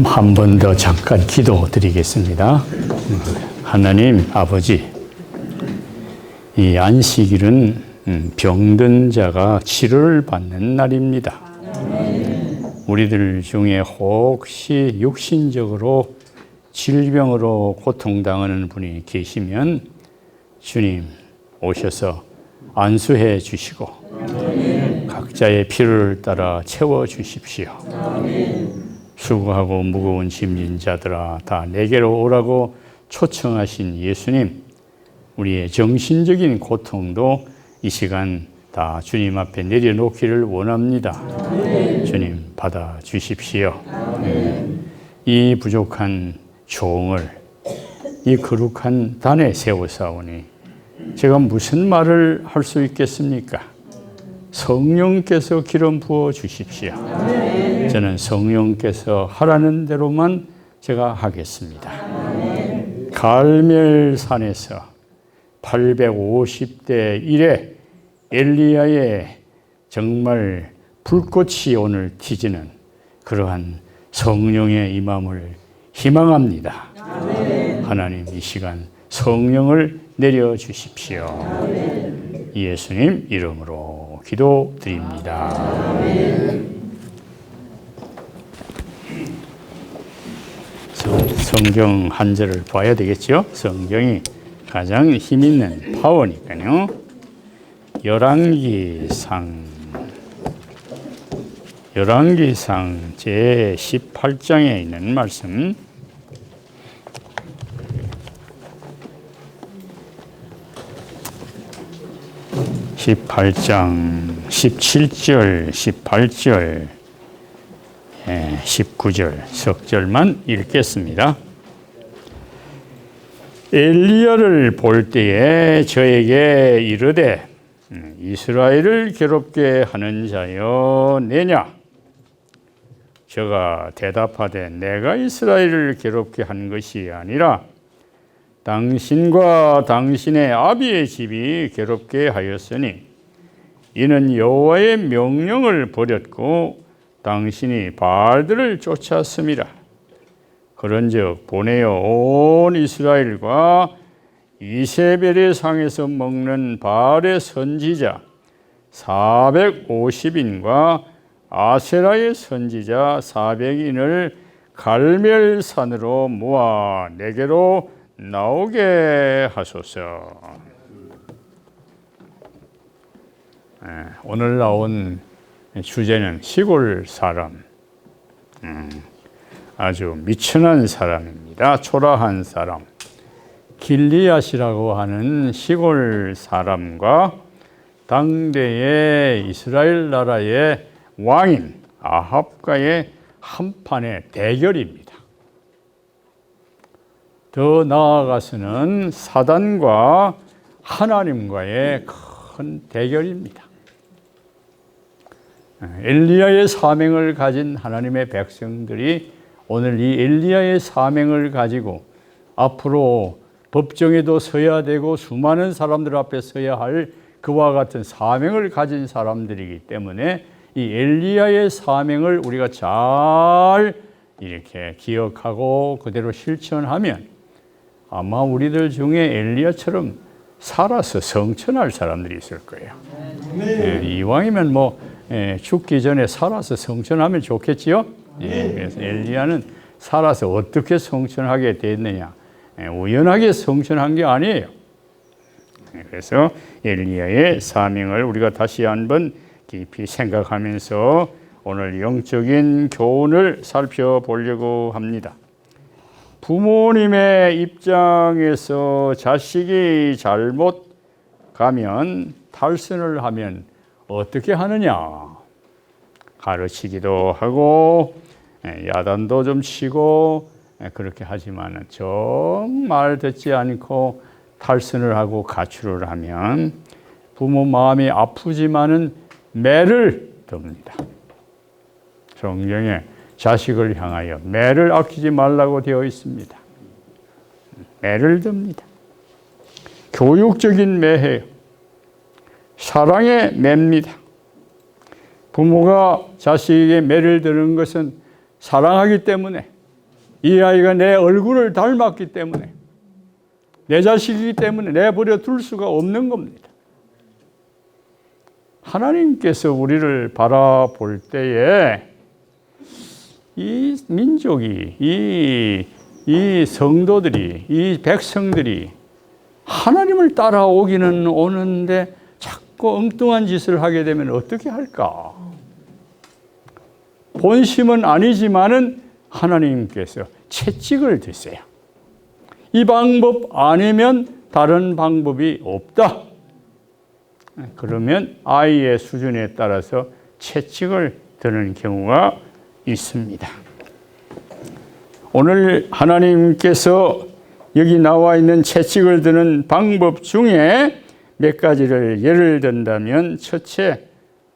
한 번 더 잠깐 기도 드리겠습니다. 하나님 아버지, 이 안식일은 병든 자가 치료를 받는 날입니다. 우리들 중에 혹시 육신적으로 질병으로 고통당하는 분이 계시면 주님 오셔서 안수해 주시고 각자의 필요를 따라 채워 주십시오. 수고하고 무거운 짐진 자들아 다 내게로 오라고 초청하신 예수님, 우리의 정신적인 고통도 이 시간 다 주님 앞에 내려놓기를 원합니다. 주님 받아 주십시오. 이 부족한 종을 이 거룩한 단에 세워사오니 제가 무슨 말을 할 수 있겠습니까? 성령께서 기름 부어 주십시오. 저는 성령께서 하라는 대로만 제가 하겠습니다. 갈멜산에서 850대 1에 엘리야의 정말 불꽃이 오늘 튀지는 그러한 성령의 임함을 희망합니다. 하나님 이 시간 성령을 내려주십시오. 예수님 이름으로 기도드립니다. 성경 한 절을 봐야 되겠죠? 성경이 가장 힘 있는 파워니까요. 열왕기상 제 18장에 있는 말씀, (18장) 17절, 18절, 19절 석 절만 읽겠습니다. 엘리야를 볼 때에 저에게 이르되 이스라엘을 괴롭게 하는 자여 내냐? 저가 대답하되 내가 이스라엘을 괴롭게 한 것이 아니라 당신과 당신의 아비의 집이 괴롭게 하였으니 이는 여호와의 명령을 버렸고 당신이 바알들을 쫓았음이라. 그런즉 보내어 온 이스라엘과 이세벨의 상에서 먹는 바알의 선지자 450인과 아세라의 선지자 400인을 갈멜산으로 모아 내게로 나오게 하소서. 오늘 나온 주제는 시골 사람, 아주 미천한 사람입니다. 초라한 사람, 길리앗이라고 하는 시골 사람과 당대의 이스라엘 나라의 왕인 아합과의 한판의 대결입니다. 더 나아가서는 사단과 하나님과의 큰 대결입니다. 엘리야의 사명을 가진 하나님의 백성들이 오늘 이 엘리야의 사명을 가지고 앞으로 법정에도 서야 되고 수많은 사람들 앞에 서야 할 그와 같은 사명을 가진 사람들이기 때문에 이 엘리야의 사명을 우리가 잘 이렇게 기억하고 그대로 실천하면 아마 우리들 중에 엘리야처럼 살아서 성천할 사람들이 있을 거예요. 이왕이면 죽기 전에 살아서 성천하면 좋겠지요. 그래서 엘리야는 살아서 어떻게 성천하게 됐느냐, 우연하게 성천한 게 아니에요. 그래서 엘리야의 사명을 우리가 다시 한번 깊이 생각하면서 오늘 영적인 교훈을 살펴보려고 합니다. 부모님의 입장에서 자식이 잘못 가면 탈선을 하면 어떻게 하느냐? 가르치기도 하고 야단도 좀 치고 그렇게 하지만 정말 듣지 않고 탈선을 하고 가출을 하면 부모 마음이 아프지만은 매를 듭니다. 성경에 자식을 향하여 매를 아끼지 말라고 되어 있습니다. 매를 듭니다. 교육적인 매예요. 사랑의 매입니다. 부모가 자식에게 매를 드는 것은 사랑하기 때문에, 이 아이가 내 얼굴을 닮았기 때문에, 내 자식이기 때문에 내버려 둘 수가 없는 겁니다. 하나님께서 우리를 바라볼 때에 이 민족이, 이 성도들이, 이 백성들이 하나님을 따라오기는 오는데 자꾸 엉뚱한 짓을 하게 되면 어떻게 할까? 본심은 아니지만은 하나님께서 채찍을 드세요. 이 방법 아니면 다른 방법이 없다. 그러면 아이의 수준에 따라서 채찍을 드는 경우가 있습니다. 오늘 하나님께서 여기 나와 있는 채찍을 드는 방법 중에 몇 가지를 예를 든다면, 첫째,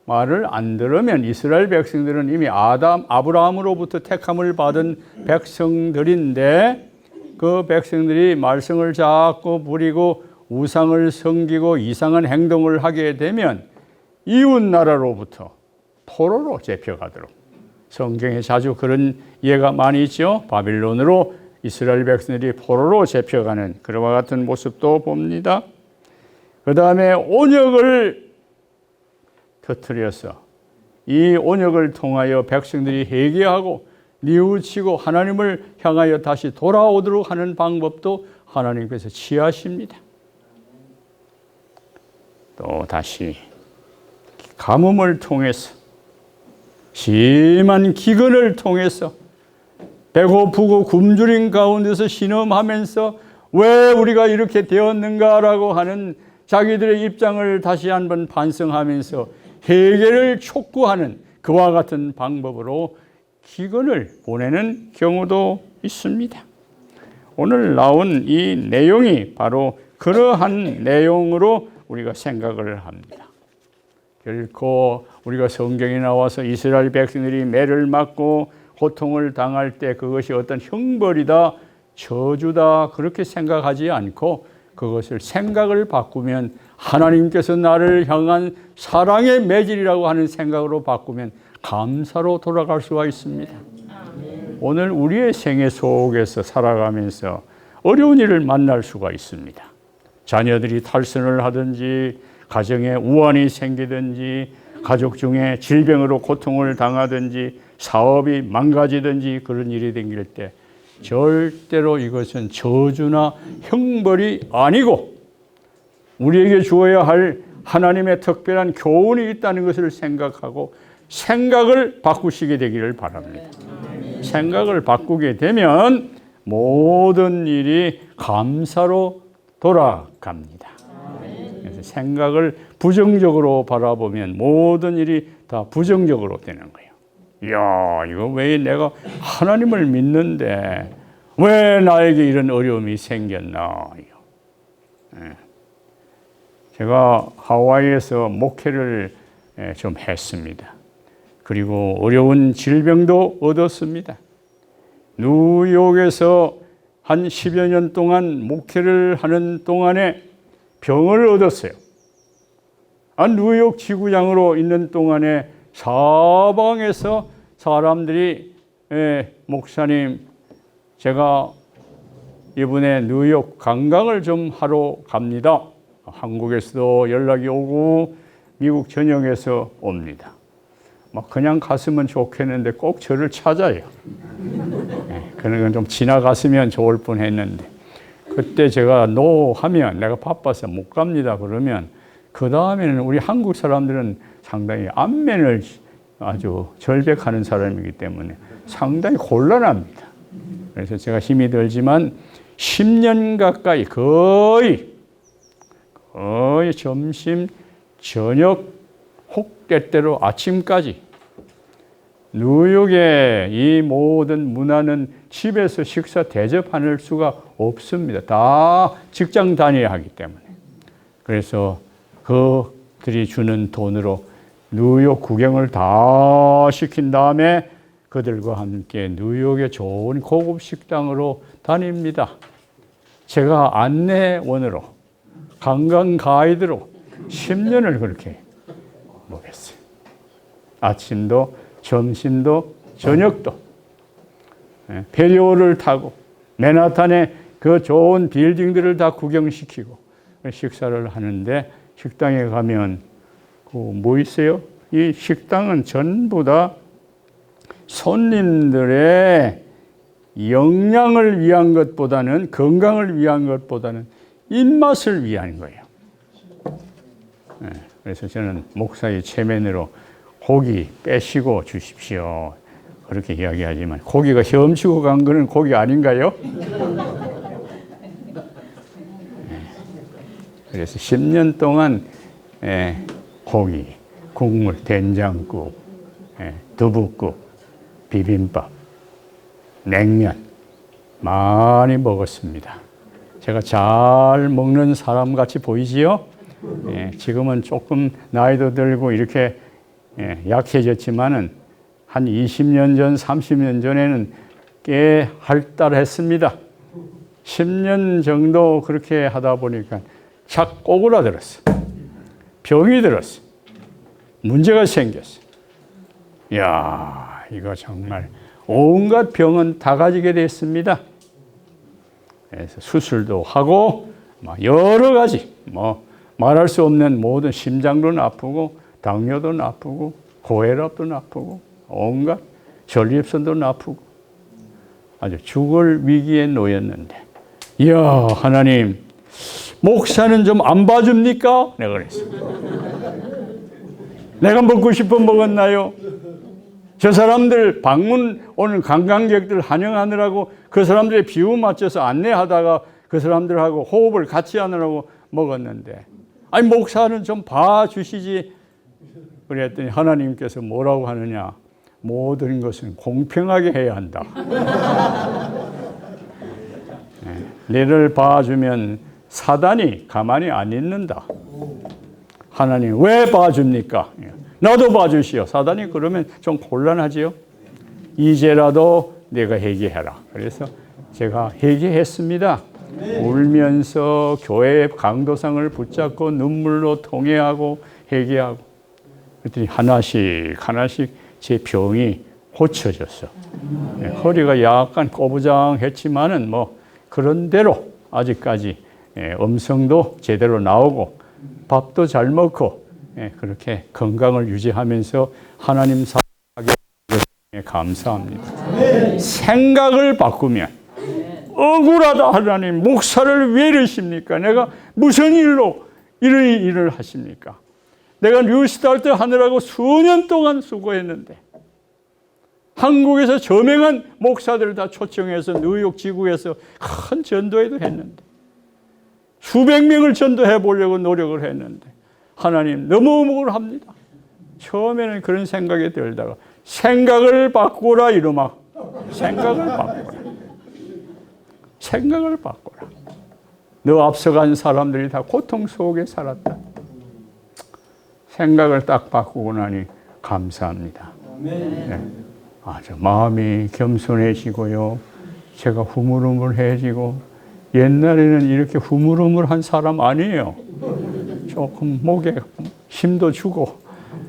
말을 안 들으면 이스라엘 백성들은 이미 아브라함으로부터 택함을 받은 백성들인데 그 백성들이 말썽을 자꾸 부리고 우상을 섬기고 이상한 행동을 하게 되면 이웃 나라로부터 포로로 잡혀가도록, 성경에 자주 그런 예가 많이 있죠. 바빌론으로 이스라엘 백성들이 포로로 잡혀가는 그와 같은 모습도 봅니다. 그 다음에 온역을 터뜨려서 이 온역을 통하여 백성들이 회개하고 뉘우치고 하나님을 향하여 다시 돌아오도록 하는 방법도 하나님께서 취하십니다. 또 다시 가뭄을 통해서, 심한 기근을 통해서, 배고프고 굶주린 가운데서 신음하면서 왜 우리가 이렇게 되었는가라고 하는 자기들의 입장을 다시 한번 반성하면서 회개를 촉구하는 그와 같은 방법으로 기근을 보내는 경우도 있습니다. 오늘 나온 이 내용이 바로 그러한 내용으로 우리가 생각을 합니다. 결코 우리가 성경에 나와서 이스라엘 백성들이 매를 맞고 고통을 당할 때 그것이 어떤 형벌이다, 저주다 그렇게 생각하지 않고 그것을 생각을 바꾸면 하나님께서 나를 향한 사랑의 매질이라고 하는 생각으로 바꾸면 감사로 돌아갈 수가 있습니다. 오늘 우리의 생애 속에서 살아가면서 어려운 일을 만날 수가 있습니다. 자녀들이 탈선을 하든지, 가정에 우환이 생기든지, 가족 중에 질병으로 고통을 당하든지, 사업이 망가지든지 그런 일이 생길 때 절대로 이것은 저주나 형벌이 아니고 우리에게 주어야 할 하나님의 특별한 교훈이 있다는 것을 생각하고 생각을 바꾸시게 되기를 바랍니다. 생각을 바꾸게 되면 모든 일이 감사로 돌아갑니다. 그래서 생각을 부정적으로 바라보면 모든 일이 다 부정적으로 되는 거예요. 이야, 이거 왜 내가 하나님을 믿는데 왜 나에게 이런 어려움이 생겼나. 제가 하와이에서 목회를 좀 했습니다. 그리고 어려운 질병도 얻었습니다. 뉴욕에서 한 10여 년 동안 목회를 하는 동안에 병을 얻었어요. 뉴욕 지구장으로 있는 동안에 사방에서 사람들이 목사님, 제가 이번에 뉴욕 관광을 좀 하러 갑니다. 한국에서도 연락이 오고 미국 전역에서 옵니다. 막 그냥 갔으면 좋겠는데 꼭 저를 찾아요. 그런 건 좀 지나갔으면 좋을 뻔했는데 그때 제가 노 하면 내가 바빠서 못 갑니다. 그러면 그 다음에는 우리 한국 사람들은 상당히 안면을 아주 절벽하는 사람이기 때문에 상당히 곤란합니다. 그래서 제가 힘이 들지만 10년 가까이 거의 점심, 저녁, 혹 때때로 아침까지 뉴욕의 이 모든 문화는 집에서 식사 대접할 수가 없습니다. 다 직장 다녀야 하기 때문에. 그래서 그들이 주는 돈으로 뉴욕 구경을 다 시킨 다음에 그들과 함께 뉴욕의 좋은 고급 식당으로 다닙니다. 제가 안내원으로, 관광 가이드로 10년을 그렇게 먹었어요. 아침도, 점심도, 저녁도. 페리오를 타고 맨하탄의 그 좋은 빌딩들을 다 구경시키고 식사를 하는데 식당에 가면 뭐 있어요? 이 식당은 전부 다 손님들의 영양을 위한 것보다는, 건강을 위한 것보다는 입맛을 위한 거예요. 그래서 저는 목사의 체면으로 고기 빼시고 주십시오. 그렇게 이야기하지만 고기가 헤엄치고 간 거는 고기 아닌가요? 그래서 10년 동안 고기, 국물, 된장국, 두부국, 비빔밥, 냉면 많이 먹었습니다. 제가 잘 먹는 사람 같이 보이지요? 지금은 조금 나이도 들고 이렇게 약해졌지만은 한 20년 전, 30년 전에는 꽤 활달했습니다. 10년 정도 그렇게 하다 보니까 착 꼬그라들었어. 병이 들었어. 문제가 생겼어. 이야, 이거 정말 온갖 병은 다 가지게 됐습니다. 그래서 수술도 하고 여러 가지 말할 수 없는 모든 심장도 나쁘고 당뇨도 나쁘고 고혈압도 나쁘고 온갖 전립선도 나쁘고 아주 죽을 위기에 놓였는데 이야 하나님 목사는 좀 안 봐줍니까? 내가 그랬어. 내가 먹고 싶어 먹었나요? 저 사람들 방문 오는 관광객들 환영하느라고 그 사람들의 비유 맞춰서 안내하다가 그 사람들하고 호흡을 같이 하느라고 먹었는데 아니 목사는 좀 봐주시지. 그랬더니 하나님께서 뭐라고 하느냐. 모든 것은 공평하게 해야 한다. 너를 봐주면 사단이 가만히 안 있는다. 하나님 왜 봐줍니까? 나도 봐주시오. 사단이 그러면 좀 곤란하지요. 이제라도 내가 회개해라. 그래서 제가 회개했습니다. 울면서 교회의 강도상을 붙잡고 눈물로 통회하고 회개하고 그랬더니 하나씩 제 병이 고쳐졌어. 허리가 약간 꼬부장했지만은 그런대로 아직까지 음성도 제대로 나오고 밥도 잘 먹고 그렇게 건강을 유지하면서 하나님 사랑하게 감사합니다. 생각을 바꾸면 억울하다 하나님 목사를 왜 이러십니까? 내가 무슨 일로 이런 일을 하십니까? 내가 뉴스타트 하느라고 수년 동안 수고했는데 한국에서 저명한 목사들 다 초청해서 뉴욕 지구에서 큰 전도회도 했는데 수백 명을 전도해 보려고 노력을 했는데 하나님 너무 억울합니다. 처음에는 그런 생각이 들다가 생각을 바꾸라 이놈아. 생각을 바꾸라. 너 앞서간 사람들이 다 고통 속에 살았다. 생각을 딱 바꾸고 나니 감사합니다. 네. 아주 마음이 겸손해지고요. 제가 흐물흐물해지고, 옛날에는 이렇게 흐물흐물한 사람 아니에요. 조금 목에 힘도 주고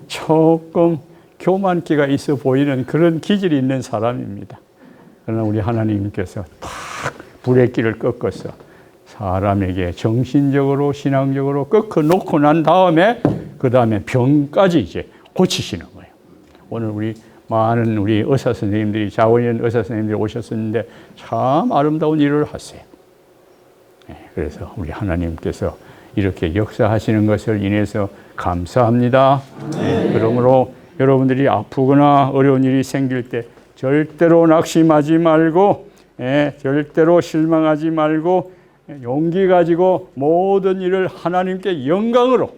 조금 교만기가 있어 보이는 그런 기질이 있는 사람입니다. 그러나 우리 하나님께서 탁 불의 길을 꺾어서 사람에게 정신적으로 신앙적으로 꺾어 놓고 난 다음에 그 다음에 병까지 이제 고치시는 거예요. 오늘 우리 많은 우리 의사 선생님들이, 자원인 의사 선생님들이 오셨었는데 참 아름다운 일을 하세요. 그래서 우리 하나님께서 이렇게 역사하시는 것을 인해서 감사합니다. 그러므로 여러분들이 아프거나 어려운 일이 생길 때 절대로 낙심하지 말고, 절대로 실망하지 말고, 용기 가지고 모든 일을 하나님께 영광으로,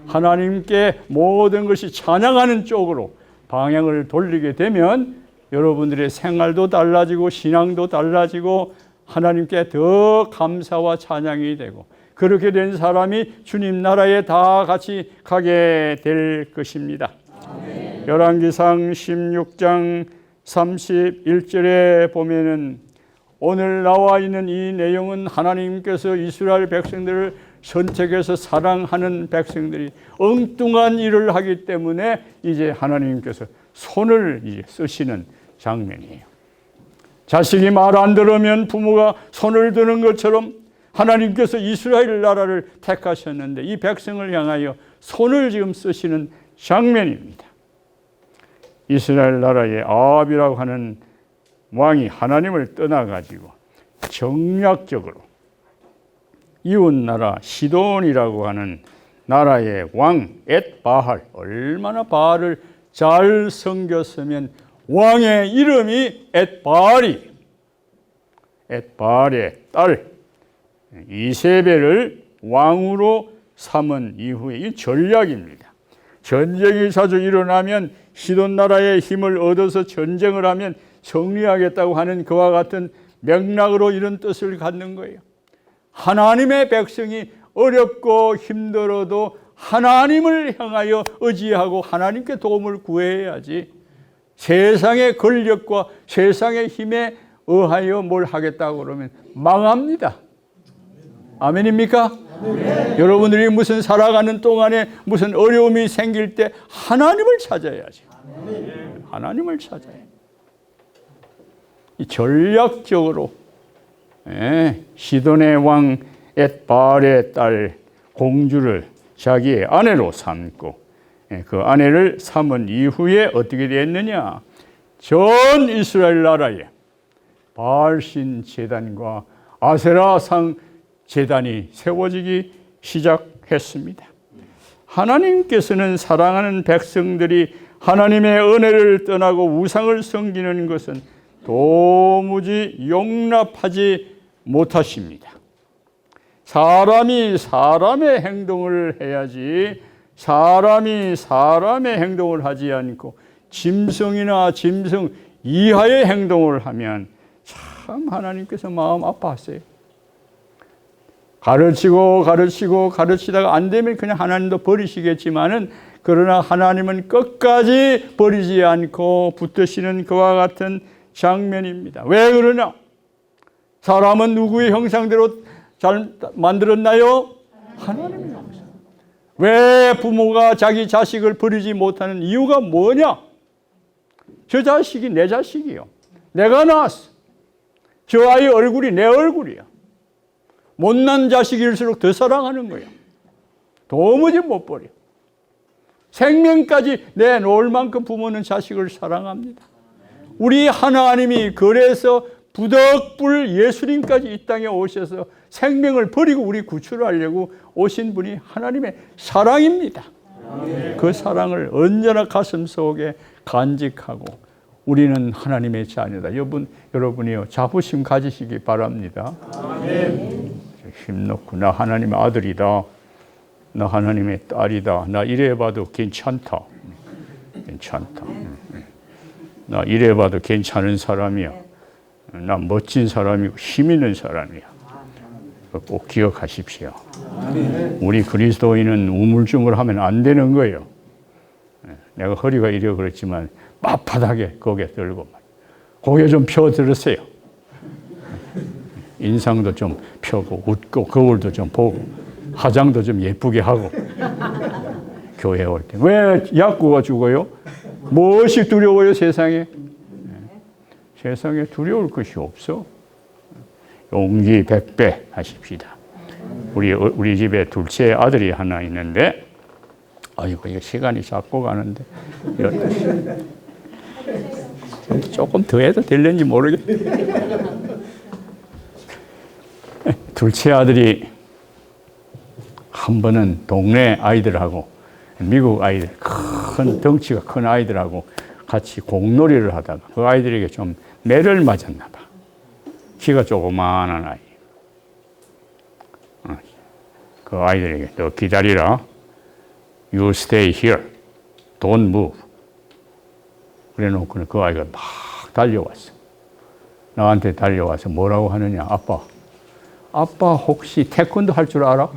하나님께 모든 것이 찬양하는 쪽으로 방향을 돌리게 되면 여러분들의 생활도 달라지고 신앙도 달라지고 하나님께 더 감사와 찬양이 되고, 그렇게 된 사람이 주님 나라에 다 같이 가게 될 것입니다. 열왕기상 16장 31절에 보면은 오늘 나와 있는 이 내용은 하나님께서 이스라엘 백성들을 선택해서 사랑하는 백성들이 엉뚱한 일을 하기 때문에 이제 하나님께서 손을 이제 쓰시는 장면이에요. 자식이 말 안 들으면 부모가 손을 드는 것처럼 하나님께서 이스라엘 나라를 택하셨는데 이 백성을 향하여 손을 지금 쓰시는 장면입니다. 이스라엘 나라의 아합이라고 하는 왕이 하나님을 떠나가지고 정략적으로 이웃나라 시돈이라고 하는 나라의 왕 엣바할, 얼마나 바알을 잘 섬겼으면 왕의 이름이 엣바알이, 엣바알의 딸 이세벨을 왕으로 삼은 이후에 이 전략입니다. 전쟁이 자주 일어나면 시돈 나라의 힘을 얻어서 전쟁을 하면 승리하겠다고 하는 그와 같은 맥락으로 이런 뜻을 갖는 거예요. 하나님의 백성이 어렵고 힘들어도 하나님을 향하여 의지하고 하나님께 도움을 구해야지 세상의 권력과 세상의 힘에 의하여 뭘 하겠다고 그러면 망합니다. 아멘입니까? 네. 여러분들이 무슨 살아가는 동안에 무슨 어려움이 생길 때 하나님을 찾아야지. 하나님을 찾아야. 이 전략적으로 시돈의 왕 엣바알의 딸 공주를 자기의 아내로 삼고 그 아내를 삼은 이후에 어떻게 됐느냐? 전 이스라엘 나라에 바알신 제단과 아세라상 제단이 세워지기 시작했습니다. 하나님께서는 사랑하는 백성들이 하나님의 은혜를 떠나고 우상을 섬기는 것은 도무지 용납하지 못하십니다. 사람이 사람의 행동을 해야지 사람이 사람의 행동을 하지 않고 짐승이나 짐승 이하의 행동을 하면 참 하나님께서 마음 아파하세요. 가르치다가 안 되면 그냥 하나님도 버리시겠지만은 그러나 하나님은 끝까지 버리지 않고 붙드시는 그와 같은 장면입니다. 왜 그러냐? 사람은 누구의 형상대로 잘 만들었나요? 하나님의 형상. 왜 부모가 자기 자식을 버리지 못하는 이유가 뭐냐? 저 자식이 내 자식이요. 내가 낳았어. 저 아이 얼굴이 내 얼굴이야. 못난 자식일수록 더 사랑하는 거야. 도무지 못 버려. 생명까지 내놓을 만큼 부모는 자식을 사랑합니다. 우리 하나님이 그래서 부덕불 예수님까지 이 땅에 오셔서 생명을 버리고 우리 구출하려고 오신 분이 하나님의 사랑입니다. 그 사랑을 언제나 가슴 속에 간직하고 우리는 하나님의 자녀다. 여러분이요 자부심 가지시기 바랍니다. 힘놓고 나 하나님의 아들이다. 나 하나님의 딸이다. 나 이래봐도 괜찮다. 괜찮다. 나 이래봐도 괜찮은 사람이야. 나 멋진 사람이고 힘 있는 사람이야. 꼭 기억하십시오. 우리 그리스도인은 우물쭈물하면 안 되는 거예요. 내가 허리가 이래 그랬지만 빳빳하게 고개 들고 고개 좀 펴 들으세요. 인상도 좀 펴고 웃고 거울도 좀 보고 화장도 좀 예쁘게 하고 교회 올 때. 왜 야구가 죽어요? 무엇이 두려워요 세상에? 세상에 두려울 것이 없어. 용기 100배 하십시다. 우리 집에 둘째 아들이 하나 있는데, 아이고 이거 시간이 자꾸 가는데 조금 더 해도 될는지 모르겠네. 둘째 아들이 한 번은 동네 아이들하고 미국 아이들, 큰 덩치가 큰 아이들하고 같이 공놀이를 하다가 그 아이들에게 좀 매를 맞았나 봐. 키가 조그마한 아이. 그 아이들에게 너 기다리라. You stay here. Don't move. 그래 놓고 그 아이가 막 달려왔어. 나한테 달려와서 뭐라고 하느냐. 아빠 혹시 태권도 할 줄 알아?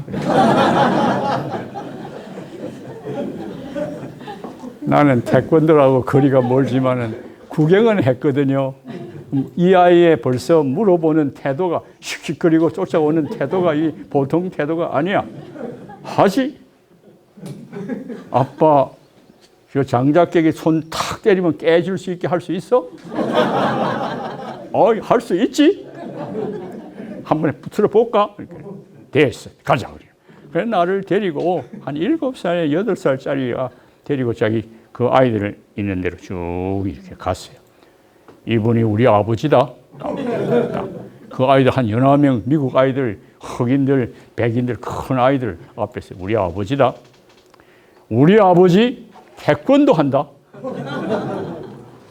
나는 태권도라고 거리가 멀지만은 구경은 했거든요. 이 아이의 벌써 물어보는 태도가 씩씩거리고 쫓아오는 태도가 이 보통 태도가 아니야. 하지? 아빠 저 장작깨기 손 탁 때리면 깨질 수 있게 할 수 있어? 할 수 있지? 한번 붙들어 볼까? 됐어. 가자. 그래 나를 데리고 한 7살, 8살짜리가 데리고 자기 그 아이들 있는 대로 쭉 이렇게 갔어요. 이분이 우리 아버지다. 그 아이들 한 여러 명, 미국 아이들, 흑인들, 백인들, 큰 아이들 앞에서 우리 아버지다. 우리 아버지 태권도 한다.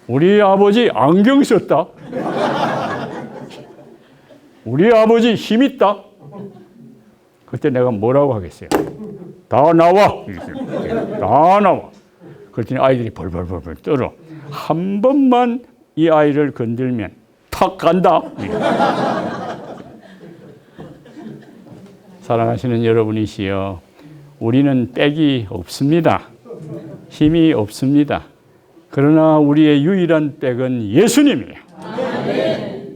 우리 아버지 안경 썼다. 우리 아버지 힘 있다. 그때 내가 뭐라고 하겠어요? 다 나와. 다 나와. 그랬더니 아이들이 벌벌벌 떨어. 한 번만 이 아이를 건들면 탁 간다. 사랑하시는 여러분이시여, 우리는 빽이 없습니다. 힘이 없습니다. 그러나 우리의 유일한 빽은 예수님이에요.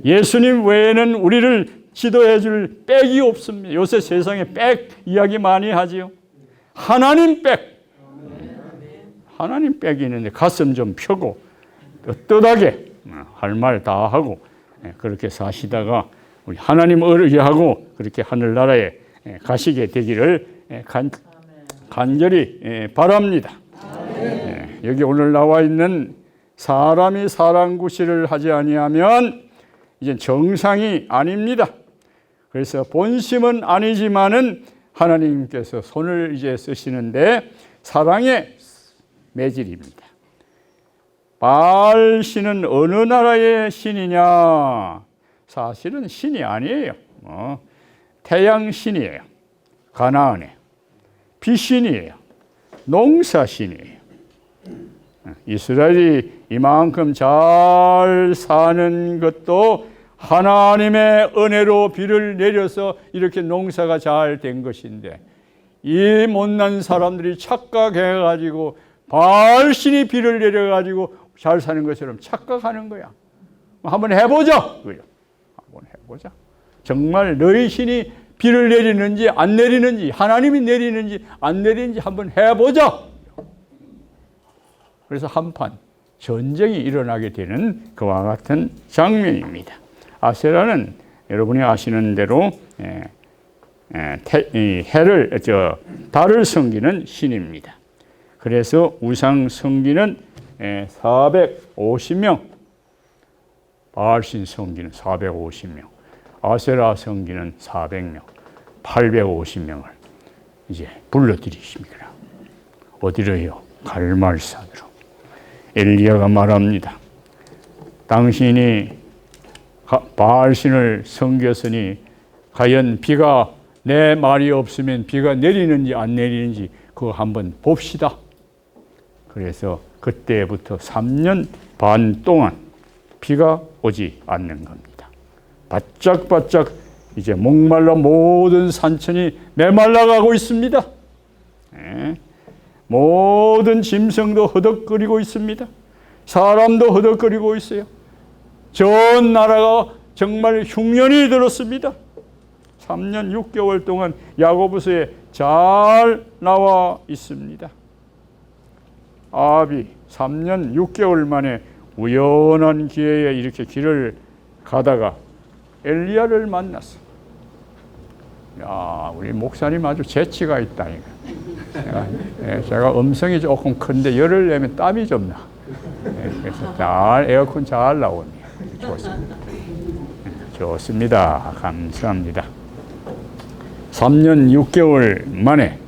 예수님 외에는 우리를 지도해 줄 빽이 없습니다. 요새 세상에 빽 이야기 많이 하지요. 하나님 빽. 하나님 빽이 있는데 가슴 좀 펴고 떳떳하게 할 말 다 하고 그렇게 사시다가 우리 하나님을 의지하고 그렇게 하늘나라에 가시게 되기를 간절히 바랍니다. 여기 오늘 나와 있는 사람이 사람 구실을 하지 아니하면 이제 정상이 아닙니다. 그래서 본심은 아니지만은 하나님께서 손을 이제 쓰시는데 사랑의 매질입니다. 바알 신은 어느 나라의 신이냐? 사실은 신이 아니에요. 태양 신이에요. 가나안의 비신이에요. 농사 신이에요. 이스라엘이 이만큼 잘 사는 것도 하나님의 은혜로 비를 내려서 이렇게 농사가 잘 된 것인데 이 못난 사람들이 착각해가지고 바알 신이 비를 내려가지고 잘 사는 것처럼 착각하는 거야. 한번 해보자. 한번 해보자. 정말 너희 신이 비를 내리는지 안 내리는지, 하나님이 내리는지 안 내리는지 한번 해보자. 그래서 한판 전쟁이 일어나게 되는 그와 같은 장면입니다. 아세라는 여러분이 아시는 대로 달을 섬기는 신입니다. 그래서 우상 섬기는 450명, 바알신 섬기는 450명, 아세라 섬기는 400명, 850명을 이제 불러들이십니다. 어디로요? 갈멜산으로. 엘리야가 말합니다. 당신이 바알신을 섬겼으니 과연 비가 내 말이 없으면 비가 내리는지 안 내리는지 그거 한번 봅시다. 그래서 그때부터 3년 반 동안 비가 오지 않는 겁니다. 바짝바짝 이제 목말라 모든 산천이 메말라가고 있습니다. 모든 짐승도 허덕거리고 있습니다. 사람도 허덕거리고 있어요. 전 나라가 정말 흉년이 들었습니다. 3년 6개월 동안 야고보서에 잘 나와 있습니다. 아합이 3년 6개월 만에 우연한 기회에 이렇게 길을 가다가 엘리야를 만났어. 야, 우리 목사님 아주 재치가 있다. 제가 음성이 조금 큰데 열을 내면 땀이 좀 나. 그래서 잘 에어컨 잘 나오네요. 좋습니다. 좋습니다. 감사합니다. 3년 6개월 만에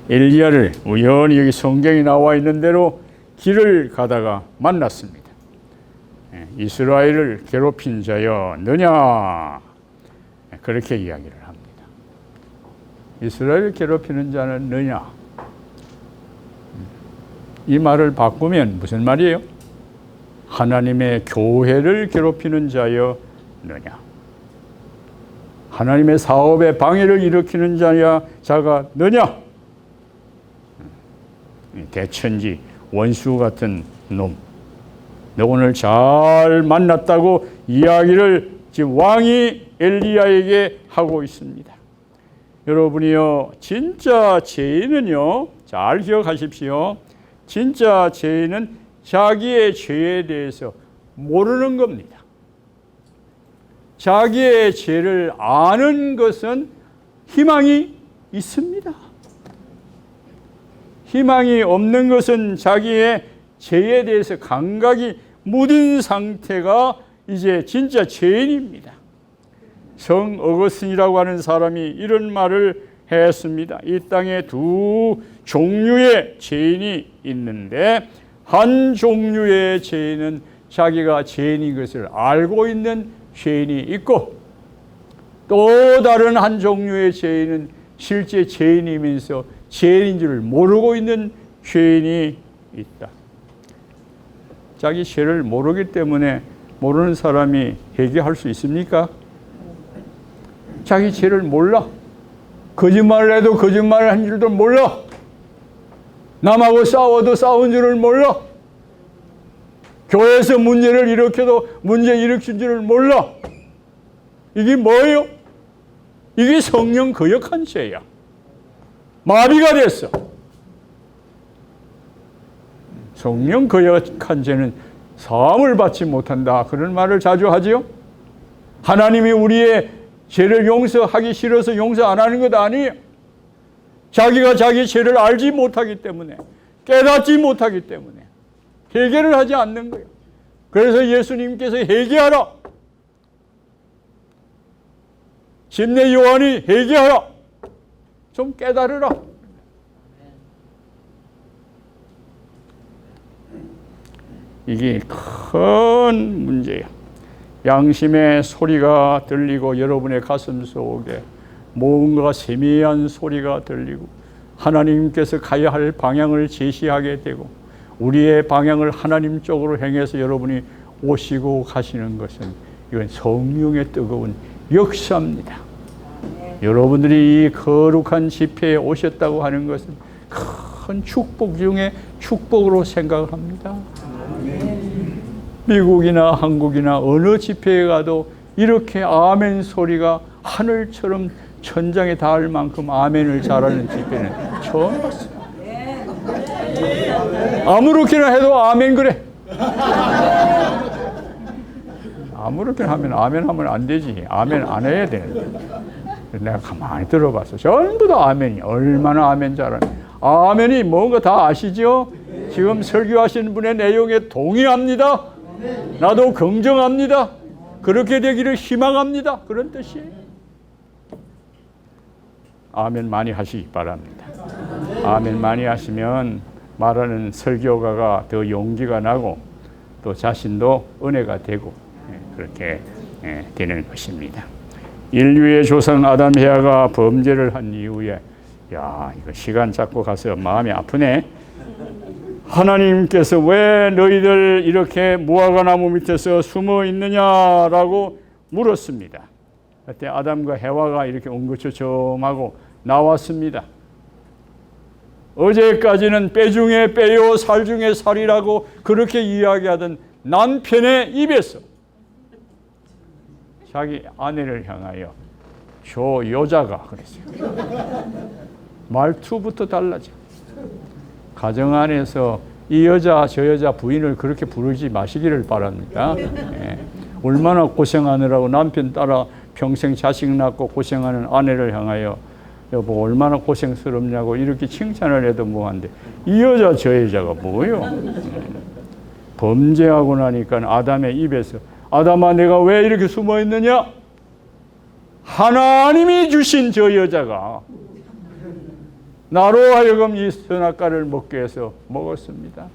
엘리야를 우연히 여기 성경에 나와 있는 대로 길을 가다가 만났습니다. 이스라엘을 괴롭힌 자여 너냐? 그렇게 이야기를 합니다. 이스라엘을 괴롭히는 자는 너냐? 이 말을 바꾸면 무슨 말이에요? 하나님의 교회를 괴롭히는 자여 너냐? 하나님의 사업에 방해를 일으키는 자가 너냐? 대천지 원수 같은 놈. 너 오늘 잘 만났다고 이야기를 지금 왕이 엘리야에게 하고 있습니다. 여러분이요, 진짜 죄인은요, 잘 기억하십시오. 진짜 죄인은 자기의 죄에 대해서 모르는 겁니다. 자기의 죄를 아는 것은 희망이 있습니다. 희망이 없는 것은 자기의 죄에 대해서 감각이 무딘 상태가 이제 진짜 죄인입니다. 성 어거스틴이라고 하는 사람이 이런 말을 했습니다. 이 땅에 두 종류의 죄인이 있는데 한 종류의 죄인은 자기가 죄인인 것을 알고 있는 죄인이 있고 또 다른 한 종류의 죄인은 실제 죄인이면서 죄인인 줄 모르고 있는 죄인이 있다. 자기 죄를 모르기 때문에 모르는 사람이 회개할 수 있습니까? 자기 죄를 몰라. 거짓말을 해도 거짓말을 한 줄도 몰라. 남하고 싸워도 싸운 줄을 몰라. 교회에서 문제를 일으켜도 문제 일으킨 줄을 몰라. 이게 뭐예요? 이게 성령 거역한 죄야. 마비가 됐어. 성령 거역한 죄는 사함을 받지 못한다. 그런 말을 자주 하지요. 하나님이 우리의 죄를 용서하기 싫어서 용서 안 하는 것 아니에요. 자기가 자기 죄를 알지 못하기 때문에, 깨닫지 못하기 때문에 회개를 하지 않는 거예요. 그래서 예수님께서 회개하라. 심내 요한이 회개하라. 좀 깨달으라. 이게 큰 문제예요. 양심의 소리가 들리고 여러분의 가슴 속에 뭔가 세미한 소리가 들리고 하나님께서 가야 할 방향을 제시하게 되고 우리의 방향을 하나님 쪽으로 향해서 여러분이 오시고 가시는 것은 이건 성령의 뜨거운 역사입니다. 여러분들이 이 거룩한 집회에 오셨다고 하는 것은 큰 축복 중에 축복으로 생각을 합니다. 미국이나 한국이나 어느 집회에 가도 이렇게 아멘 소리가 하늘처럼 천장에 닿을 만큼 아멘을 잘하는 집회는 처음 봤어요. 아무렇게나 해도 아멘 그래. 아무렇게나 하면 아멘 하면 안 되지. 아멘 안 해야 되는데. 내가 가만히 들어봤어. 전부 다 아멘이. 얼마나 아멘 잘하는. 아멘이 뭔가 다 아시죠? 지금 설교하신 분의 내용에 동의합니다. 나도 긍정합니다. 그렇게 되기를 희망합니다. 그런 뜻이에요. 아멘 많이 하시기 바랍니다. 아멘 많이 하시면 말하는 설교가가 더 용기가 나고 또 자신도 은혜가 되고 그렇게 되는 것입니다. 인류의 조상 아담 헤아가 범죄를 한 이후에 야 이거 시간 잡고 가서 마음이 아프네. 하나님께서 왜 너희들 이렇게 무화과나무 밑에서 숨어 있느냐라고 물었습니다. 그때 아담과 해와가 이렇게 엉거초청하고 나왔습니다. 어제까지는 뼈 중에 뼈요 살 중에 살이라고 그렇게 이야기하던 남편의 입에서 자기 아내를 향하여 저 여자가 그랬어요. 말투부터 달라져. 가정 안에서 이 여자 저 여자 부인을 그렇게 부르지 마시기를 바랍니다. 예. 얼마나 고생하느라고 남편 따라 평생 자식 낳고 고생하는 아내를 향하여 여보 얼마나 고생스럽냐고 이렇게 칭찬을 해도 뭐한데 이 여자 저 여자가 뭐예요? 범죄하고 나니까 아담의 입에서 아담아 내가 왜 이렇게 숨어 있느냐? 하나님이 주신 저 여자가 나로 하여금 이 선악과를 먹게 해서 먹었습니다.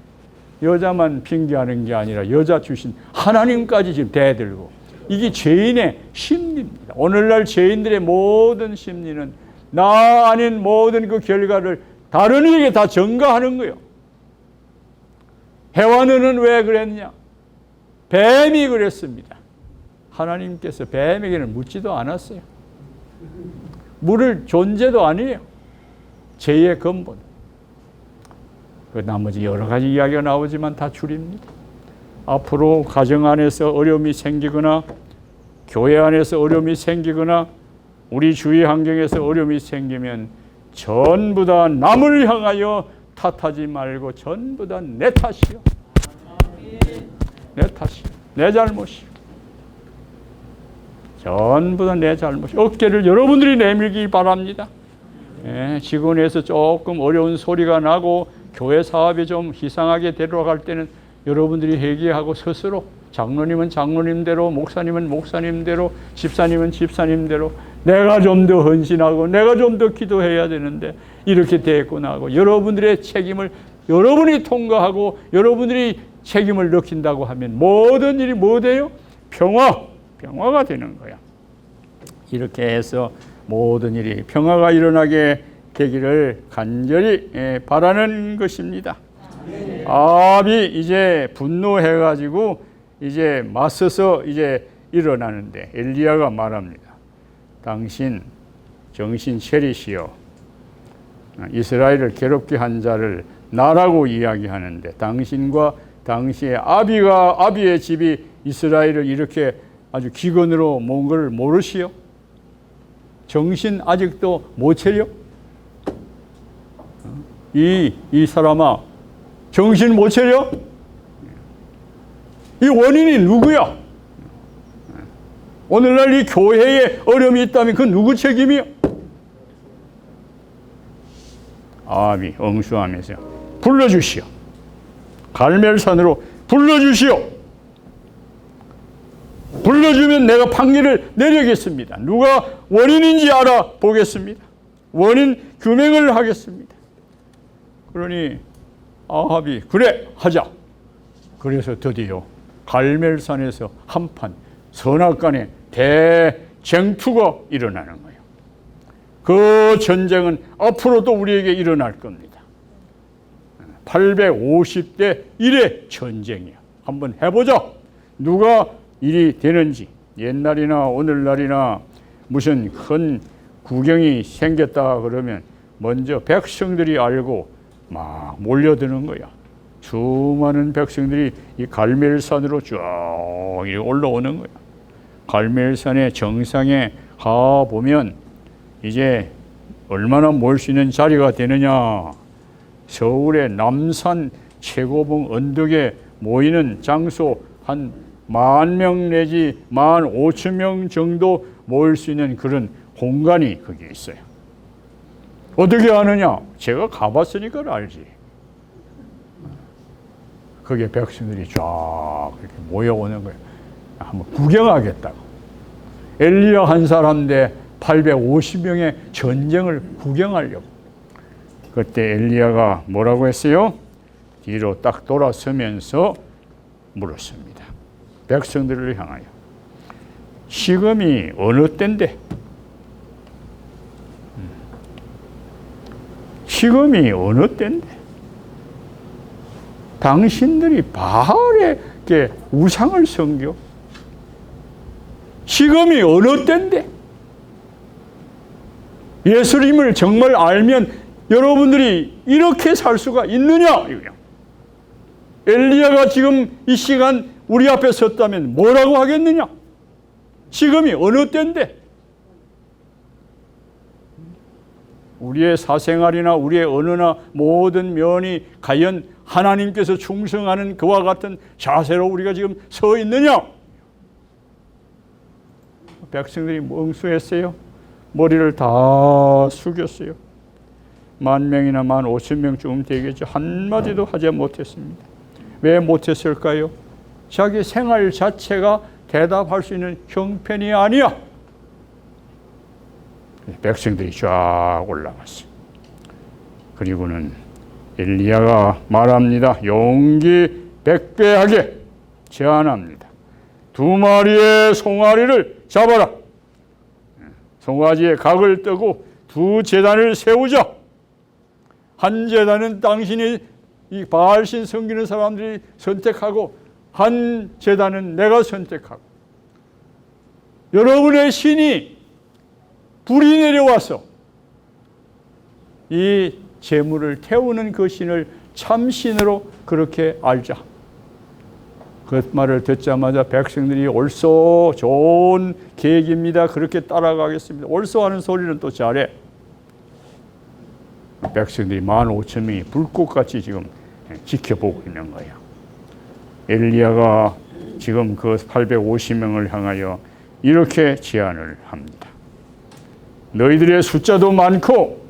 여자만 핑계하는 게 아니라 여자 주신 하나님까지 지금 대들고 이게 죄인의 심리입니다. 오늘날 죄인들의 모든 심리는 나 아닌 모든 그 결과를 다른 이에게 다 전가하는 거예요. 해와는 왜 그랬냐? 뱀이 그랬습니다. 하나님께서 뱀에게는 묻지도 않았어요. 물을 존재도 아니에요. 죄의 근본. 그 나머지 여러 가지 이야기가 나오지만 다 줄입니다. 앞으로 가정 안에서 어려움이 생기거나 교회 안에서 어려움이 생기거나 우리 주위 환경에서 어려움이 생기면 전부 다 남을 향하여 탓하지 말고 전부 다 내 탓이요. 내 탓이요. 내 잘못이요. 전부 다 내 잘못. 어깨를 여러분들이 내밀기 바랍니다. 예, 직원에서 조금 어려운 소리가 나고 교회 사업이 좀 이상하게 되돌아갈 때는 여러분들이 회개하고 스스로 장로님은 장로님대로 목사님은 목사님대로 집사님은 집사님대로 내가 좀 더 헌신하고 내가 좀 더 기도해야 되는데 이렇게 됐구나 하고 여러분들의 책임을 여러분이 통과하고 여러분들이 책임을 느낀다고 하면 모든 일이 뭐 돼요? 평화가 되는 거야. 이렇게 해서 모든 일이 평화가 일어나게 되기를 간절히 바라는 것입니다. 아합이 이제 분노해가지고 이제 맞서서 이제 일어나는데 엘리야가 말합니다. 당신 정신 차리시오. 이스라엘을 괴롭게 한 자를 나라고 이야기하는데 당신과 당시에 아비의 집이 이스라엘을 이렇게 아주 기근으로 모은 걸 모르시오? 정신 아직도 못 차려? 이 사람아 정신 못 차려? 이 원인이 누구야? 오늘날 이 교회에 어려움이 있다면 그 누구 책임이야? 아합이 엉수하면서 불러주시오. 갈멜산으로 불러주시오. 불러주면 내가 판결을 내리겠습니다. 누가 원인인지 알아보겠습니다. 원인 규명을 하겠습니다. 그러니 아합이 그래 하자. 그래서 드디어 갈멜산에서 한판 선악간에 대쟁투가 일어나는 거예요. 그 전쟁은 앞으로도 우리에게 일어날 겁니다. 850대 1의 전쟁이야. 한번 해보자. 누가 일이 되는지. 옛날이나 오늘날이나 무슨 큰 구경이 생겼다 그러면 먼저 백성들이 알고 막 몰려드는 거야. 수많은 백성들이 이 갈멜산으로 쭉 올라오는 거야. 갈멜산의 정상에 가보면 이제 얼마나 모일 수 있는 자리가 되느냐. 서울의 남산 최고봉 언덕에 모이는 장소 한 10,000명 내지 15,000명 정도 모일 수 있는 그런 공간이 거기 있어요. 어떻게 아느냐? 제가 가봤으니까 알지. 거기에 백성들이 쫙 이렇게 모여오는 거예요. 한번 구경하겠다고. 엘리야 한 사람 대 850명의 전쟁을 구경하려고. 그때 엘리야가 뭐라고 했어요? 뒤로 딱 돌아서면서 물었습니다. 백성들을 향하여. 지금이 어느 때인데? 지금이 어느 때인데? 당신들이 바알에게 우상을 섬겨? 지금이 어느 때인데? 예수님을 정말 알면 여러분들이 이렇게 살 수가 있느냐? 엘리야가 지금 이 시간 우리 앞에 섰다면 뭐라고 하겠느냐? 지금이 어느 때인데? 우리의 사생활이나 우리의 언어나 모든 면이 과연 하나님께서 충성하는 그와 같은 자세로 우리가 지금 서 있느냐? 백성들이 멍수했어요. 머리를 다 숙였어요. 10,000명이나 15,000명쯤 되겠죠. 한마디도 하지 못했습니다. 왜 못했을까요? 자기 생활 자체가 대답할 수 있는 형편이 아니야. 백성들이 쫙 올라갔어요. 그리고는 엘리야가 말합니다. 용기 백배하게 제안합니다. 2마리의 송아리를 잡아라. 송아지에 각을 뜨고 2 제단을 세우자. 한 제단은 당신이 이 바알신 섬기는 사람들이 선택하고 한 제단은 내가 선택하고, 여러분의 신이 불이 내려와서 이 제물을 태우는 그 신을 참신으로 그렇게 알자. 그 말을 듣자마자 백성들이 옳소, 좋은 계획입니다, 그렇게 따라가겠습니다. 옳소 하는 소리는 또 잘해. 백성들이 15,000명이 불꽃같이 지금 지켜보고 있는 거예요. 엘리야가 지금 그 850명을 향하여 이렇게 제안을 합니다. 너희들의 숫자도 많고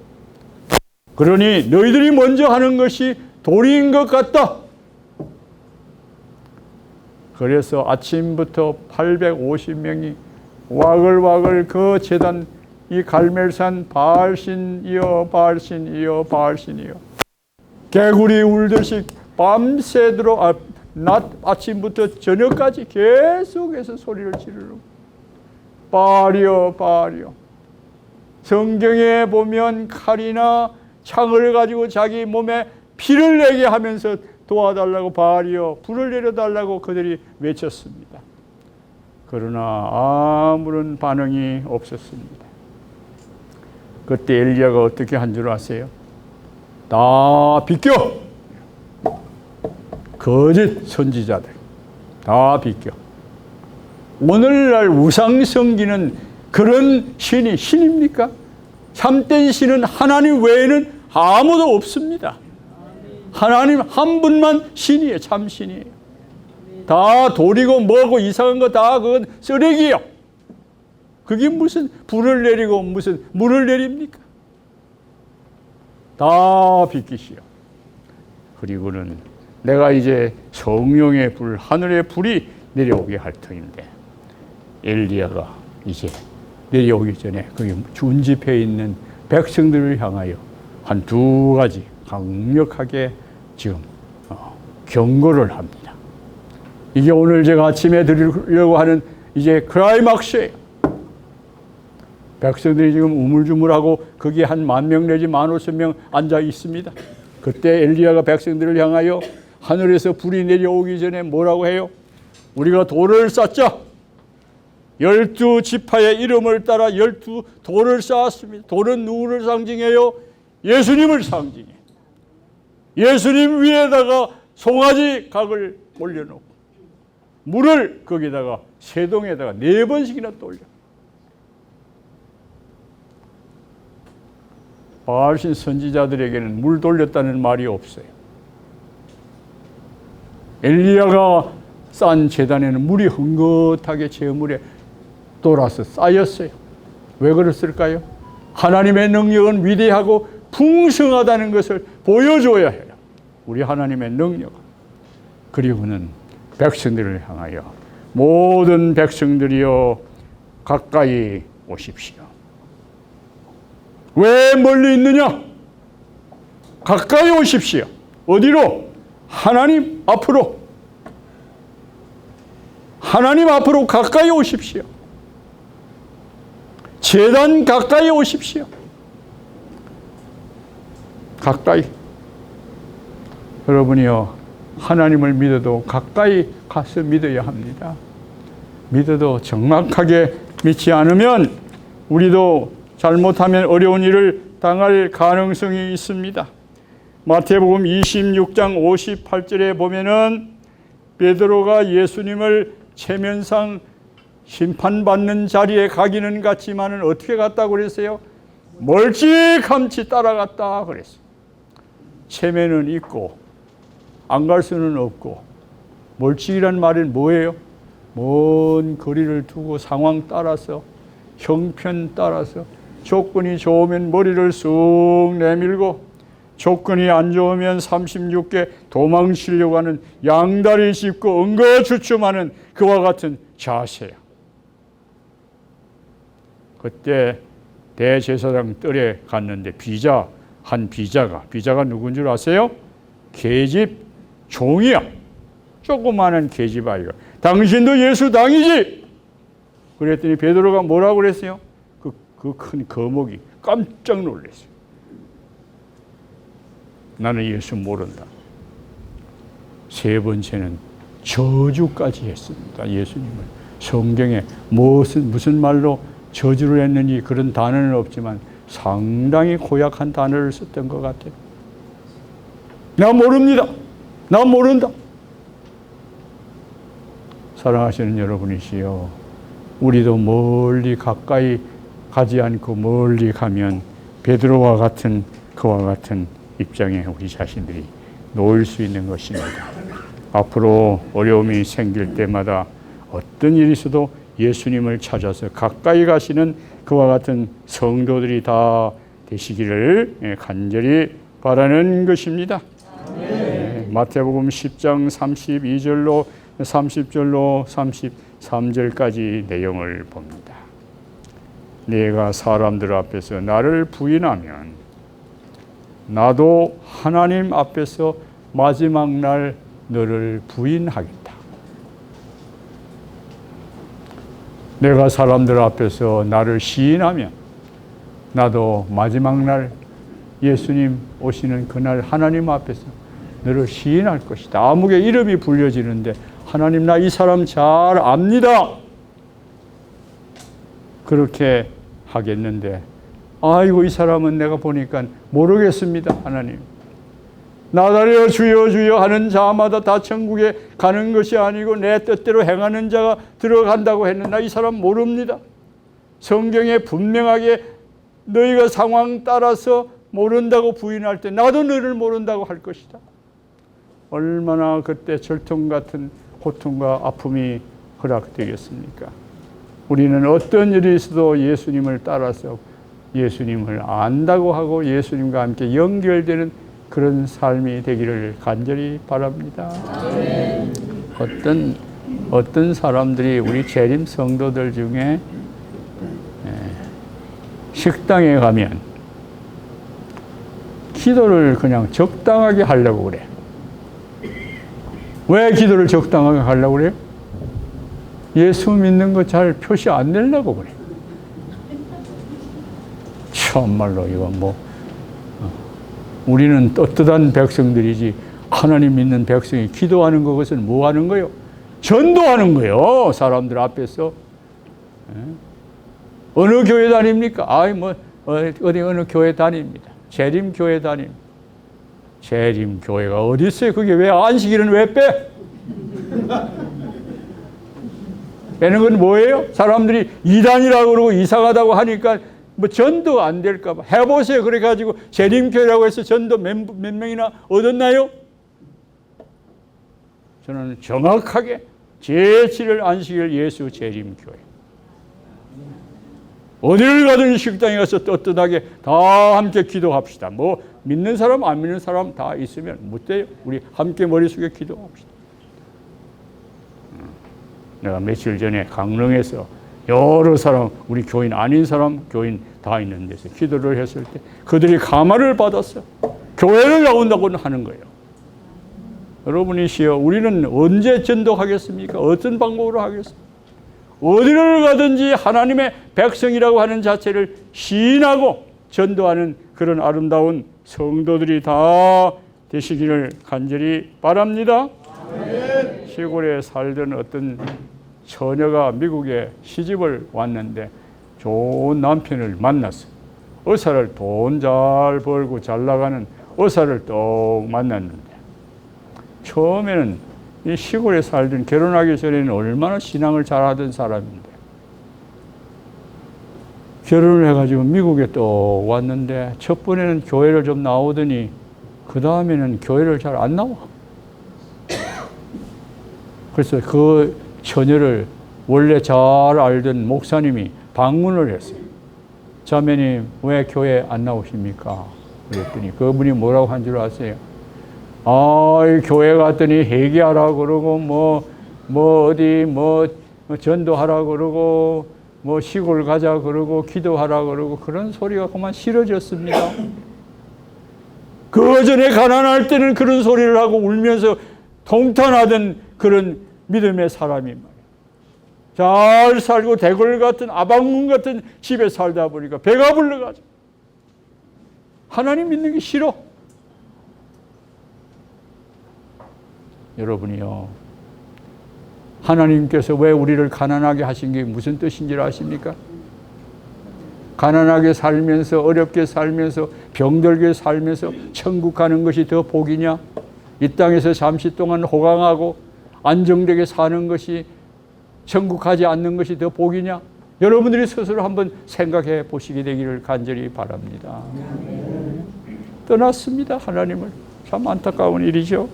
그러니 너희들이 먼저 하는 것이 도리인 것 같다. 그래서 아침부터 850명이 와글와글 그 제단, 이 갈멜산 바알신이여 바알신이여 바알신이여, 개구리 울듯이 밤새도록 낮 아침부터 저녁까지 계속해서 소리를 지르고 바알이여 바알이여. 성경에 보면 칼이나 창을 가지고 자기 몸에 피를 내게 하면서 도와달라고 바알이여 불을 내려달라고 그들이 외쳤습니다. 그러나 아무런 반응이 없었습니다. 그때 엘리야가 어떻게 한 줄 아세요? 다 비켜! 거짓 선지자들 다 비켜. 오늘날 우상 섬기는 그런 신이 신입니까? 참된 신은 하나님 외에는 아무도 없습니다. 하나님 한 분만 신이에요. 참 신이에요. 다 돌이고 뭐고 이상한 거 다 그건 쓰레기예요. 그게 무슨 불을 내리고 무슨 물을 내립니까? 다 비키시오. 그리고는 내가 이제 성령의 불, 하늘의 불이 내려오게 할 터인데, 엘리야가 이제 내려오기 전에 거기 준집해 있는 백성들을 향하여 한 2가지 강력하게 지금 경고를 합니다. 이게 오늘 제가 아침에 드리려고 하는 이제 클라이막스예요. 백성들이 지금 우물쭈물하고 거기에 한 10,000명 내지 15,000명 앉아 있습니다. 그때 엘리야가 백성들을 향하여 하늘에서 불이 내려오기 전에 뭐라고 해요? 우리가 돌을 쌓자. 12지파의 이름을 따라 12 돌을 쌓았습니다. 돌은 누구를 상징해요? 예수님을 상징해요. 예수님 위에다가 송아지 각을 올려놓고 물을 거기다가 세동에다가 4번씩이나 또 올려. 바알신 선지자들에게는 물 돌렸다는 말이 없어요. 엘리야가 쌓은 제단에는 물이 흥긋하게 제물에 돌아서 쌓였어요. 왜 그랬을까요? 하나님의 능력은 위대하고 풍성하다는 것을 보여줘야 해요. 우리 하나님의 능력. 그리고는 백성들을 향하여 모든 백성들이여 가까이 오십시오. 왜 멀리 있느냐? 가까이 오십시오. 어디로? 하나님 앞으로. 하나님 앞으로 가까이 오십시오. 제단 가까이 오십시오. 가까이. 여러분이요, 하나님을 믿어도 가까이 가서 믿어야 합니다. 믿어도 정확하게 믿지 않으면 우리도 잘못하면 어려운 일을 당할 가능성이 있습니다. 마태복음 26장 58절에 보면은 베드로가 예수님을 체면상 심판받는 자리에 가기는 갔지만은 어떻게 갔다고 그랬어요? 멀찌감치 따라갔다 그랬어요. 체면은 있고 안 갈 수는 없고, 멀찍이란 말은 뭐예요? 먼 거리를 두고 상황 따라서, 형편 따라서, 조건이 좋으면 머리를 쑥 내밀고, 조건이 안 좋으면 36개 도망치려고 하는, 양다리 짚고 엉거주춤하는 그와 같은 자세야. 그때 대제사장 뜰에 갔는데 비자가 누군 줄 아세요? 계집 종이야. 조그마한 계집 아이가. 당신도 예수 당이지? 그랬더니 베드로가 뭐라고 그랬어요? 그 큰 거목이 깜짝 놀랐어요. 나는 예수 모른다. 세 번째는 저주까지 했습니다. 예수님을. 성경에 무슨 말로 저주를 했는지 그런 단어는 없지만 상당히 고약한 단어를 썼던 것 같아요. 나 모릅니다. 나 모른다. 사랑하시는 여러분이시여, 우리도 멀리 가까이 가지 않고 멀리 가면 베드로와 같은 그와 같은 입장에 우리 자신들이 놓일 수 있는 것입니다. 앞으로 어려움이 생길 때마다 어떤 일이 있어도 예수님을 찾아서 가까이 가시는 그와 같은 성도들이 다 되시기를 간절히 바라는 것입니다. 마태복음 10장 32절로 30절로 33절까지 내용을 봅니다. 내가 사람들 앞에서 나를 부인하면 나도 하나님 앞에서 마지막 날 너를 부인하겠다. 내가 사람들 앞에서 나를 시인하면 나도 마지막 날 예수님 오시는 그날 하나님 앞에서 너를 시인할 것이다. 아무개 이름이 불려지는데 하나님 나 이 사람 잘 압니다. 그렇게 하겠는데 아이고 이 사람은 내가 보니까 모르겠습니다. 하나님. 나달려 주여 주여 하는 자마다 다 천국에 가는 것이 아니고 내 뜻대로 행하는 자가 들어간다고 했는데 나 이 사람 모릅니다. 성경에 분명하게 너희가 상황 따라서 모른다고 부인할 때 나도 너를 모른다고 할 것이다. 얼마나 그때 절통 같은 고통과 아픔이 허락되겠습니까? 우리는 어떤 일이 있어도 예수님을 따라서 예수님을 안다고 하고 예수님과 함께 연결되는 그런 삶이 되기를 간절히 바랍니다. 어떤 사람들이 우리 재림 성도들 중에 식당에 가면 기도를 그냥 적당하게 하려고 그래. 왜 기도를 적당하게 하려고 그래요? 예수 믿는 거 잘 표시 안 내려고 그래. 참말로 이거 우리는 떳떳한 백성들이지 하나님 믿는 백성이 기도하는 것은 뭐 하는 거예요? 전도하는 거예요. 사람들 앞에서. 어느 교회 다닙니까? 어느 교회 다닙니다. 재림교회 다닙니다. 재림교회가 어디 있어요? 그게 왜 안식일은 왜 빼? 빼는 건 뭐예요? 사람들이 이단이라고 그러고 이상하다고 하니까 전도 안 될까 봐. 해보세요. 그래가지고 재림교회라고 해서 전도 몇 명이나 얻었나요? 저는 정확하게 제7일 안식일 예수 재림교회. 어디를 가든 식당에 가서 떳떳하게 다 함께 기도합시다. 믿는 사람 안 믿는 사람 다 있으면 못 돼요. 우리 함께 머리 숙여 기도합시다. 내가 며칠 전에 강릉에서 여러 사람, 우리 교인 아닌 사람, 교인 다 있는 데서 기도를 했을 때 그들이 감화를 받았어요. 교회를 나온다고 하는 거예요. 여러분이시여, 우리는 언제 전도하겠습니까? 어떤 방법으로 하겠습니까? 어디를 가든지 하나님의 백성이라고 하는 자체를 시인하고 전도하는 그런 아름다운 성도들이 다 되시기를 간절히 바랍니다. 아멘. 시골에 살던 어떤 처녀가 미국에 시집을 왔는데 좋은 남편을 만났어요. 의사를 돈 잘 벌고 잘 나가는 의사를 또 만났는데 처음에는 이 시골에 살던 결혼하기 전에는 얼마나 신앙을 잘하던 사람인데 결혼을 해가지고 미국에 또 왔는데 첫 번에는 교회를 좀 나오더니 그 다음에는 교회를 잘 안 나와. 그래서 그 처녀를 원래 잘 알던 목사님이 방문을 했어요. 자매님, 왜 교회 안 나오십니까? 그랬더니 그분이 뭐라고 한 줄 아세요? 교회 갔더니 회개하라고 그러고 어디 전도하라고 그러고 시골 가자 그러고 기도하라고 그러고 그런 소리가 그만 싫어졌습니다. 그 전에 가난할 때는 그런 소리를 하고 울면서 통탄하던 그런 믿음의 사람이 말이에요. 잘 살고 대궐 같은 아방문 같은 집에 살다 보니까 배가 불러가지고 하나님 믿는 게 싫어. 여러분이요, 하나님께서 왜 우리를 가난하게 하신 게 무슨 뜻인지 아십니까? 가난하게 살면서 어렵게 살면서 병들게 살면서 천국 가는 것이 더 복이냐? 이 땅에서 잠시 동안 호강하고 안정되게 사는 것이 천국 가지 않는 것이 더 복이냐? 여러분들이 스스로 한번 생각해 보시게 되기를 간절히 바랍니다. 떠났습니다, 하나님을. 참 안타까운 일이죠.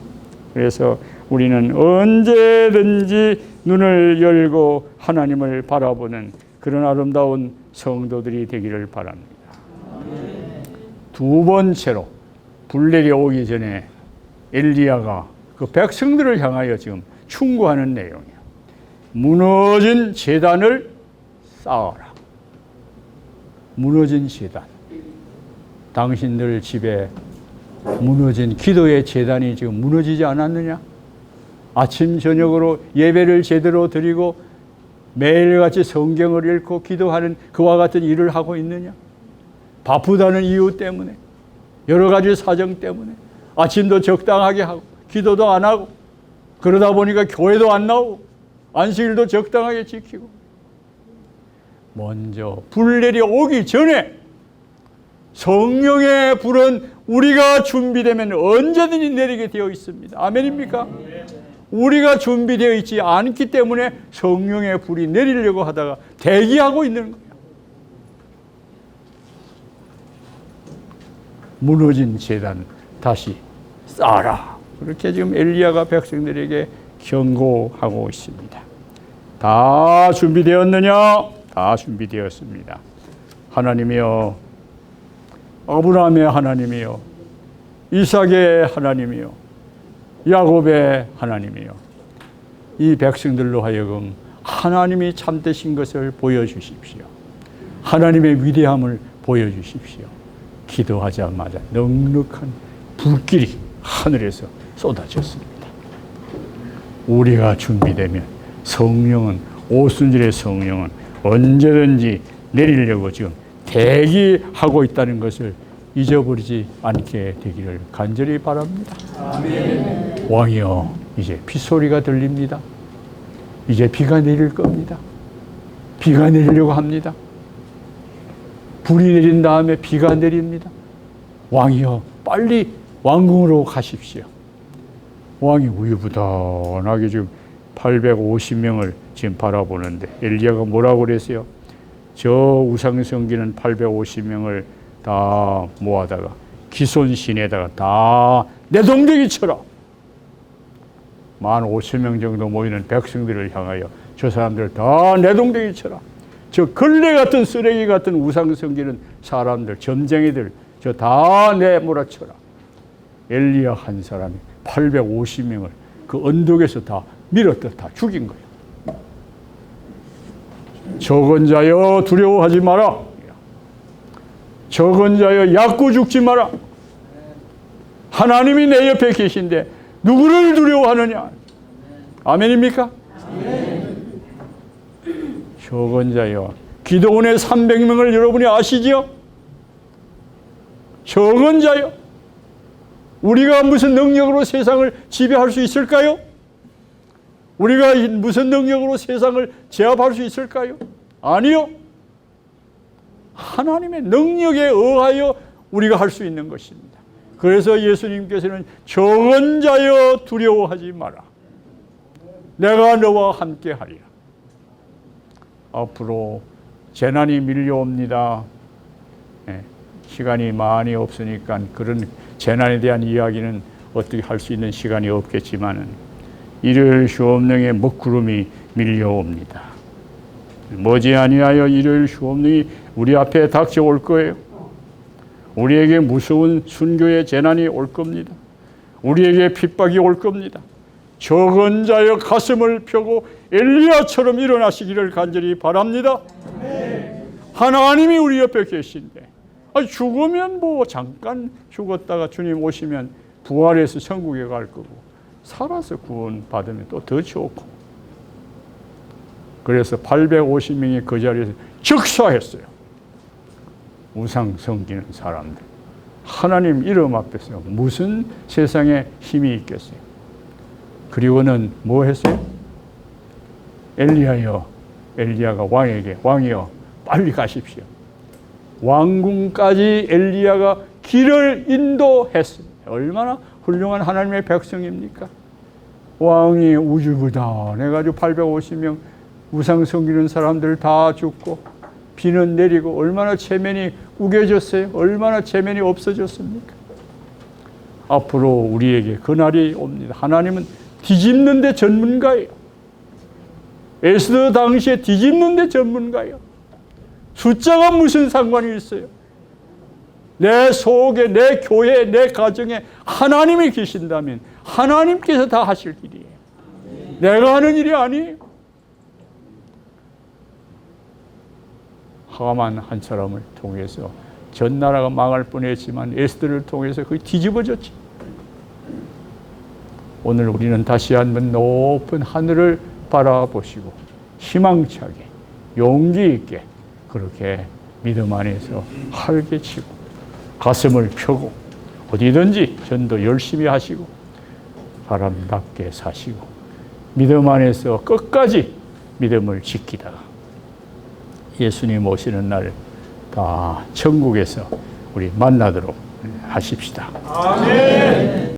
그래서 우리는 언제든지 눈을 열고 하나님을 바라보는 그런 아름다운 성도들이 되기를 바랍니다. 두 번째로 불내리 오기 전에 엘리야가 그 백성들을 향하여 지금 충고하는 내용이에요. 무너진 제단을 쌓아라. 무너진 제단. 당신들 집에 무너진 기도의 제단이 지금 무너지지 않았느냐? 아침 저녁으로 예배를 제대로 드리고 매일같이 성경을 읽고 기도하는 그와 같은 일을 하고 있느냐? 바쁘다는 이유 때문에, 여러 가지 사정 때문에 아침도 적당하게 하고 기도도 안 하고 그러다 보니까 교회도 안 나오고 안식일도 적당하게 지키고, 먼저 불 내려오기 전에 성령의 불은 우리가 준비되면 언제든지 내리게 되어 있습니다. 아멘입니까? 우리가 준비되어 있지 않기 때문에 성령의 불이 내리려고 하다가 대기하고 있는 거예요. 무너진 제단 다시 쌓아라. 그렇게 지금 엘리야가 백성들에게 경고하고 있습니다. 다 준비되었느냐? 다 준비되었습니다. 하나님이여, 아브라함의 하나님이여, 이삭의 하나님이여, 야곱의 하나님이여, 이 백성들로 하여금 하나님이 참되신 것을 보여주십시오. 하나님의 위대함을 보여주십시오. 기도하자마자 넉넉한 불길이 하늘에서 쏟아졌습니다. 우리가 준비되면 성령은, 오순절의 성령은 언제든지 내리려고 지금 대기하고 있다는 것을 잊어버리지 않게 되기를 간절히 바랍니다. 아멘. 왕이여, 이제 빗소리가 들립니다. 이제 비가 내릴 겁니다. 비가 내리려고 합니다. 불이 내린 다음에 비가 내립니다. 왕이여, 빨리 왕궁으로 가십시오. 왕이 우유부단하게 지금 850명을 지금 바라보는데 엘리야가 뭐라고 그랬어요? 저 우상성기는 850명을 다 모아다가 기손신에다가 다 내동댕이 쳐라. 15,000명 정도 모이는 백성들을 향하여 저 사람들 다 내동댕이 쳐라. 저 걸레 같은 쓰레기 같은 우상성기는 사람들, 점쟁이들 저 다 내몰아쳐라. 엘리야 한 사람이 850명을 그 언덕에서 다 밀었다 다 죽인 거예요. 적은 자여 두려워하지 마라. 적은 자여 얕고 죽지 마라. 하나님이 내 옆에 계신데 누구를 두려워하느냐? 아멘입니까? 아멘. 적은 자여, 기도원의 300명을 여러분이 아시죠? 적은 자여, 우리가 무슨 능력으로 세상을 지배할 수 있을까요? 우리가 무슨 능력으로 세상을 제압할 수 있을까요? 아니요. 하나님의 능력에 의하여 우리가 할 수 있는 것입니다. 그래서 예수님께서는 적은 자여 두려워하지 마라. 내가 너와 함께 하리라. 앞으로 재난이 밀려옵니다. 예, 시간이 많이 없으니까 그런 재난에 대한 이야기는 어떻게 할 수 있는 시간이 없겠지만 일요일 수업능에 먹구름이 밀려옵니다. 머지아니하여 일요일 수업능이 우리 앞에 닥쳐올 거예요. 우리에게 무서운 순교의 재난이 올 겁니다. 우리에게 핍박이 올 겁니다. 적은 자여 가슴을 펴고 엘리야처럼 일어나시기를 간절히 바랍니다. 하나님이 우리 옆에 계신데 죽으면 뭐 잠깐 죽었다가 주님 오시면 부활해서 천국에 갈 거고 살아서 구원 받으면 또 더 좋고. 그래서 850명이 그 자리에서 즉사했어요. 우상 섬기는 사람들. 하나님 이름 앞에서 무슨 세상에 힘이 있겠어요? 그리고는 뭐 했어요? 엘리야여, 엘리야가 왕에게 왕이여 빨리 가십시오. 왕궁까지 엘리야가 길을 인도했습니다. 얼마나 훌륭한 하나님의 백성입니까? 왕이 우주부다 해가지고 850명 우상 섬기는 사람들 다 죽고 비는 내리고 얼마나 체면이 우겨졌어요? 얼마나 체면이 없어졌습니까? 앞으로 우리에게 그날이 옵니다. 하나님은 뒤집는 데 전문가예요. 에스더 당시에 뒤집는 데 전문가예요. 숫자가 무슨 상관이 있어요? 내 속에, 내 교회에, 내 가정에 하나님이 계신다면 하나님께서 다 하실 일이에요. 내가 하는 일이 아니에요. 하만 한 사람을 통해서 전 나라가 망할 뻔했지만 에스더를 통해서 그게 뒤집어졌지. 오늘 우리는 다시 한번 높은 하늘을 바라보시고 희망차게 용기 있게 그렇게 믿음 안에서 활개치고 가슴을 펴고 어디든지 전도 열심히 하시고 사람답게 사시고 믿음 안에서 끝까지 믿음을 지키다가 예수님 오시는 날 다 천국에서 우리 만나도록 하십시다. 아멘.